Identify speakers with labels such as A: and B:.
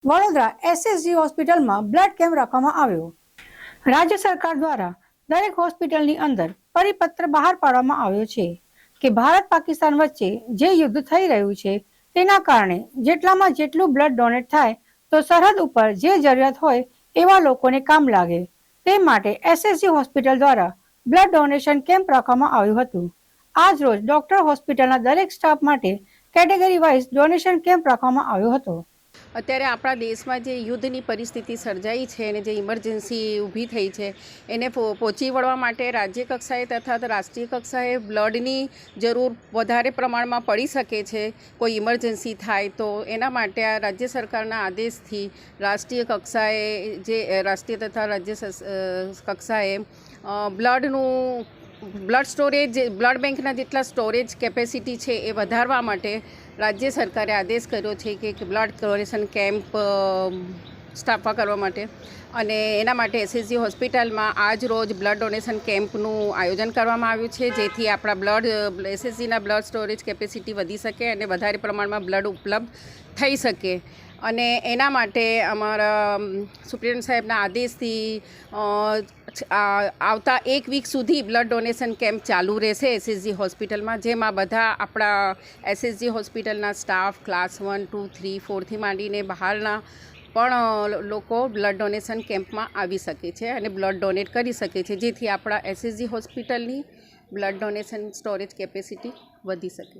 A: Vadodara SSG હોસ્પિટલમાં blood camp રાખવામાં આવ્યો। રાજ્ય સરકાર દ્વારા દરેક હોસ્પિટલની અંદર પરિપત્ર બહાર પાડવામાં આવ્યો છે કે ભારત પાકિસ્તાન વચ્ચે જે યુદ્ધ થઈ રહ્યું છે તેના કારણે જેટલામાં જેટલું બ્લડ ડોનેટ થાય તો સરહદ ઉપર જે જરૂરિયાત હોય એવા લોકોને કામ લાગે તે માટે એસએસજી હોસ્પિટલ દ્વારા બ્લડ ડોનેશન કેમ્પ રાખવામાં આવ્યું હતું। આજ રોજ ડોક્ટર હોસ્પિટલના દરેક સ્ટાફ માટે કેટેગરી વાઇઝ ડોનેશન કેમ્પ રાખવામાં આવ્યો હતો।
B: અત્યારે આપણા દેશમાં જે યુદ્ધની પરિસ્થિતિ સર્જાઈ છે અને જે ઇમરજન્સી ઊભી થઈ છે એને પહોંચી વળવા માટે રાજ્ય કક્ષાએ તથા રાષ્ટ્રીય કક્ષાએ બ્લડની જરૂર વધારે પ્રમાણમાં પડી શકે છે કોઈ ઇમરજન્સી થાય તો એના માટે આ રાજ્ય સરકારના આદેશથી રાષ્ટ્રીય કક્ષાએ જે રાષ્ટ્રીય તથા રાજ્ય કક્ષાએ બ્લડ સ્ટોરેજ બ્લડ બેંકના જેટલા સ્ટોરેજ કેપેસિટી છે એ વધારવા માટે રાજ્ય સરકારે આદેશ કર્યો છે કે બ્લડ ડોનેશન કેમ્પ સ્થાપવા કરવા માટે અને એના માટે એસએસજી હોસ્પિટલમાં આજ રોજ બ્લડ ડોનેશન કેમ્પનું આયોજન કરવામાં આવ્યું છે જેથી આપણા એસએસજીના બ્લડ સ્ટોરેજ કેપેસિટી વધી શકે અને વધારે પ્રમાણમાં બ્લડ ઉપલબ્ધ થઈ શકે અને એના માટે અમારા સુપ્રિન્ટેન્ડન્ટ સાહેબના આદેશથી આવતા એક વીક સુધી બ્લડ ડોનેશન કેમ્પ ચાલુ રહેશે એસએસજી હોસ્પિટલમાં, જેમાં બધા આપણા એસએસજી હોસ્પિટલના સ્ટાફ ક્લાસ 1, 2, 3, 4થી માંડીને બહારના પણ લોકો બ્લડ ડોનેશન કેમ્પમાં આવી શકે છે અને બ્લડ ડોનેટ કરી શકે છે, જેથી આપણા એસએસજી હોસ્પિટલની બ્લડ ડોનેશન સ્ટોરેજ કેપેસિટી વધી શકે।